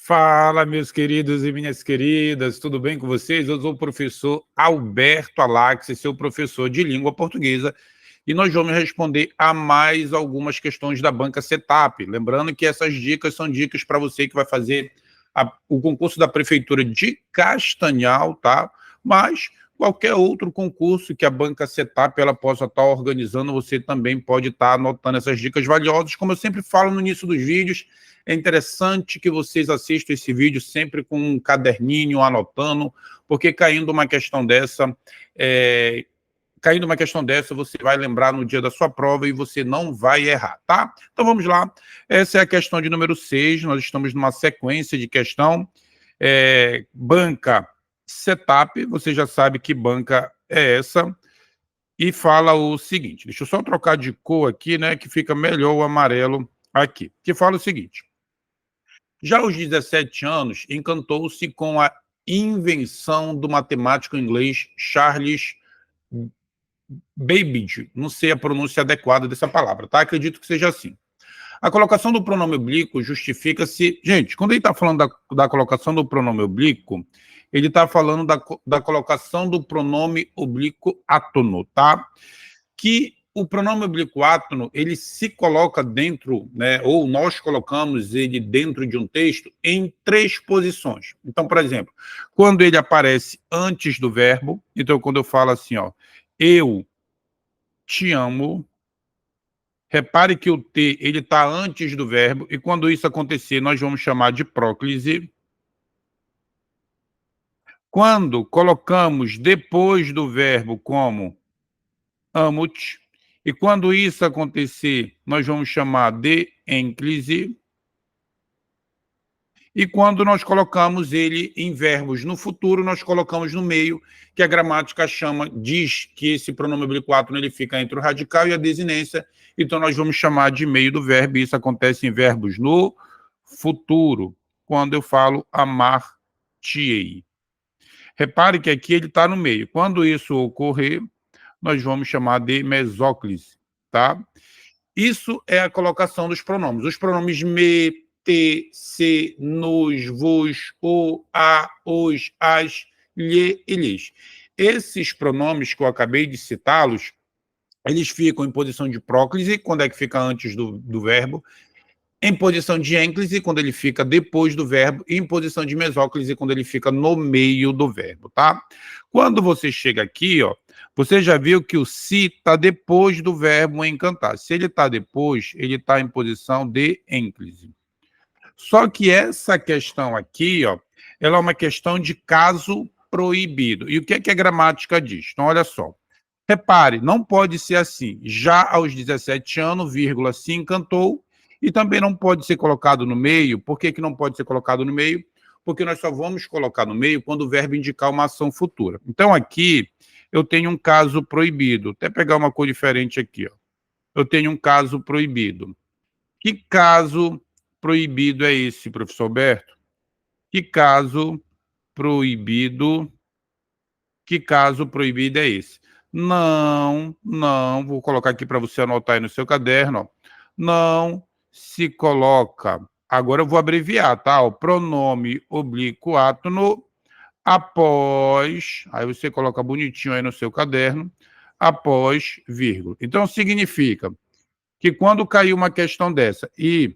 Fala, meus queridos e minhas queridas, tudo bem com vocês? Eu sou o professor Alberto Alax, seu professor de língua portuguesa, e nós vamos responder a mais algumas questões da banca Setup. Lembrando que essas dicas são dicas para você que vai fazer o concurso da Prefeitura de Castanhal, tá? Mas qualquer outro concurso que a banca Setup ela possa estar organizando, você também pode estar anotando essas dicas valiosas. Como eu sempre falo no início dos vídeos, é interessante que vocês assistam esse vídeo sempre com um caderninho, anotando, porque caindo uma questão dessa, você vai lembrar no dia da sua prova e você não vai errar, tá? Então vamos lá. Essa é a questão de número 6, nós estamos numa sequência de questão. Banca Setup, você já sabe que banca é essa, e fala o seguinte, deixa eu só trocar de cor aqui, né, que fica melhor o amarelo aqui, que fala o seguinte: já aos 17 anos, encantou-se com a invenção do matemático inglês Charles Babbage. Não sei a pronúncia adequada dessa palavra, tá? Acredito que seja assim. A colocação do pronome oblíquo justifica-se... Gente, quando ele está falando da colocação do pronome oblíquo, ele está falando da colocação do pronome oblíquo átono, tá? Que o pronome oblíquo átono, ele se coloca dentro, né, ou nós colocamos ele dentro de um texto em 3 posições. Então, por exemplo, quando ele aparece antes do verbo, então quando eu falo assim, ó, eu te amo, repare que o T ele está antes do verbo, e quando isso acontecer, nós vamos chamar de próclise. Quando colocamos depois do verbo como amo-te, e quando isso acontecer, nós vamos chamar de ênclise. E quando nós colocamos ele em verbos no futuro, nós colocamos no meio, que a gramática diz que esse pronome oblíquo átono ele fica entre o radical e a desinência, então nós vamos chamar de meio do verbo, e isso acontece em verbos no futuro, quando eu falo amar-te-ei. Repare que aqui ele está no meio. Quando isso ocorrer, nós vamos chamar de mesóclise, tá? Isso é a colocação dos pronomes. Os pronomes me, te, se, nos, vos, o, a, os, as, lhe e lhes. Esses pronomes que eu acabei de citá-los, eles ficam em posição de próclise, quando é que fica antes do verbo, em posição de ênclise, quando ele fica depois do verbo, e em posição de mesóclise, quando ele fica no meio do verbo, tá? Quando você chega aqui, ó, você já viu que o se está depois do verbo encantar. Se ele está depois, ele está em posição de ênclise. Só que essa questão aqui, ó, ela é uma questão de caso proibido. E o que é que a gramática diz? Então, olha só. Repare, não pode ser assim. Já aos 17 anos, vírgula, se encantou, e também não pode ser colocado no meio. Por que não pode ser colocado no meio? Porque nós só vamos colocar no meio quando o verbo indicar uma ação futura. Então, aqui, eu tenho um caso proibido. Até pegar uma cor diferente aqui, ó. Eu tenho um caso proibido. Que caso proibido é esse, professor Alberto? Que caso proibido é esse? Não, vou colocar aqui para você anotar aí no seu caderno, ó. Não se coloca, agora eu vou abreviar, tá? O pronome oblíquo átono após, aí você coloca bonitinho aí no seu caderno, após vírgula. Então, significa que quando cair uma questão dessa e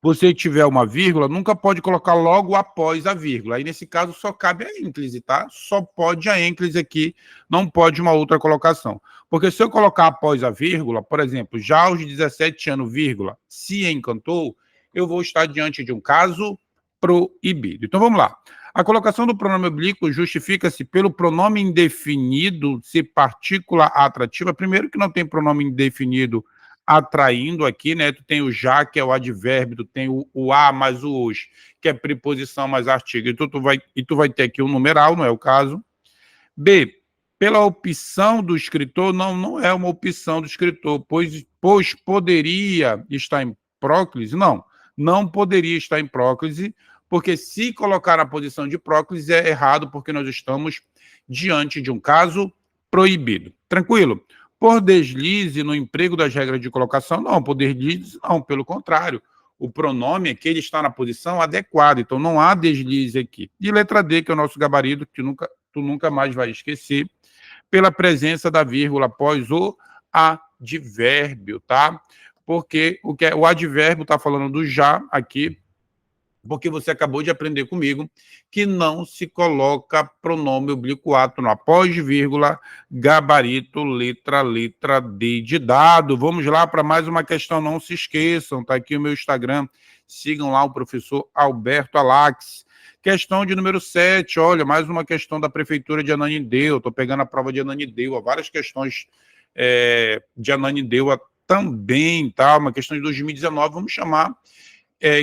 você tiver uma vírgula, nunca pode colocar logo após a vírgula. Aí, nesse caso, só cabe a ênclise, tá? Só pode a ênclise aqui, não pode uma outra colocação. Porque se eu colocar após a vírgula, por exemplo, já aos 17 anos, vírgula, se encantou, eu vou estar diante de um caso proibido. Então, vamos lá. A colocação do pronome oblíquo justifica-se pelo pronome indefinido se partícula atrativa. Primeiro que não tem pronome indefinido atraindo aqui, né? Tu tem o já, que é o advérbio, tu tem o a mais o os, que é preposição mais artigo. Então, tu vai ter aqui um numeral, não é o caso. B, pela opção do escritor, não é uma opção do escritor, pois poderia estar em próclise. Não poderia estar em próclise, porque se colocar na posição de próclise é errado, porque nós estamos diante de um caso proibido. Tranquilo? Por deslize no emprego das regras de colocação, não. Por deslize, não. Pelo contrário. o pronome aqui ele está na posição adequada, então não há deslize aqui. E letra D, que é o nosso gabarito, que tu nunca mais vai esquecer, pela presença da vírgula após o advérbio, tá? Porque o advérbio está falando do já aqui, porque você acabou de aprender comigo que não se coloca pronome oblíquo átono após vírgula, gabarito, letra D de dado. Vamos lá para mais uma questão, não se esqueçam, tá aqui o meu Instagram, sigam lá o professor Alberto Alax. Questão de número 7, olha, mais uma questão da Prefeitura de Ananindeua, estou pegando a prova de Ananindeua, várias questões de Ananindeua também, tá? Uma questão de 2019, vamos chamar,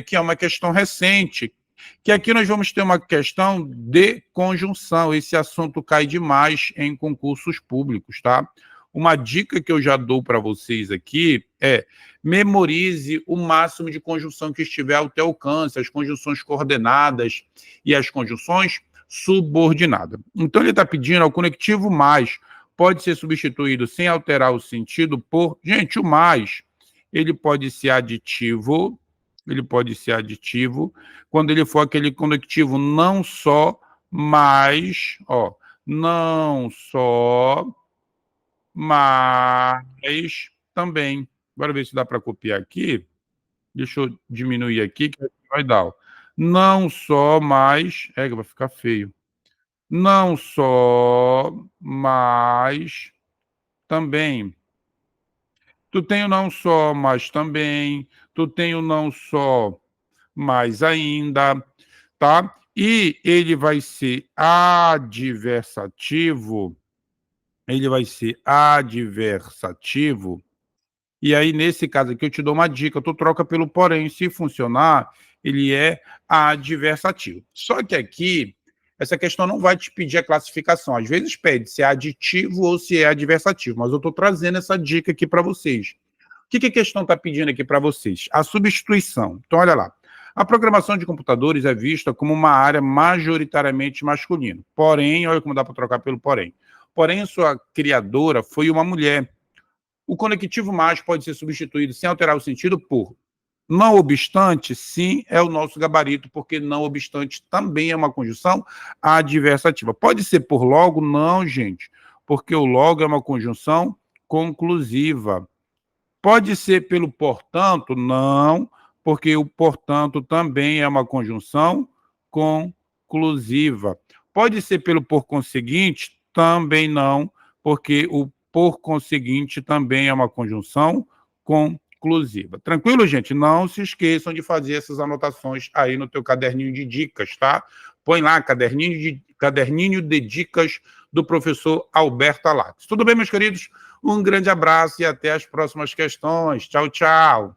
que é uma questão recente, que aqui nós vamos ter uma questão de conjunção, esse assunto cai demais em concursos públicos, tá? Uma dica que eu já dou para vocês aqui é memorize o máximo de conjunção que estiver ao teu alcance, as conjunções coordenadas e as conjunções subordinadas. Então, ele está pedindo ao conectivo mais, pode ser substituído sem alterar o sentido por... Gente, o mais, ele pode ser aditivo quando ele for aquele conectivo não só, mas, ó, não só, mas também. Bora ver se dá para copiar aqui. Deixa eu diminuir aqui, que vai dar. Ó. Não só, mas... que vai ficar feio. Não só, mas também. Tu tem o não só, mas também. Tu tem o não só, mais ainda, tá? E ele vai ser adversativo, e aí, nesse caso aqui, eu te dou uma dica, tu troca pelo porém, se funcionar, ele é adversativo. Só que aqui, essa questão não vai te pedir a classificação, às vezes pede se é aditivo ou se é adversativo, mas eu estou trazendo essa dica aqui para vocês. O que a questão está pedindo aqui para vocês? A substituição. Então, olha lá. A programação de computadores é vista como uma área majoritariamente masculina. Porém, olha como dá para trocar pelo porém. Porém, sua criadora foi uma mulher. O conectivo mais pode ser substituído sem alterar o sentido por não obstante, sim, é o nosso gabarito, porque não obstante também é uma conjunção adversativa. Pode ser por logo? Não, gente, porque o logo é uma conjunção conclusiva. Pode ser pelo portanto? Não, porque o portanto também é uma conjunção conclusiva. Pode ser pelo por conseguinte? Também não, porque o por conseguinte também é uma conjunção conclusiva. Tranquilo, gente? Não se esqueçam de fazer essas anotações aí no teu caderninho de dicas, tá? Põe lá, caderninho de dicas do professor Alberto Alax. Tudo bem, meus queridos? Um grande abraço e até as próximas questões. Tchau, tchau.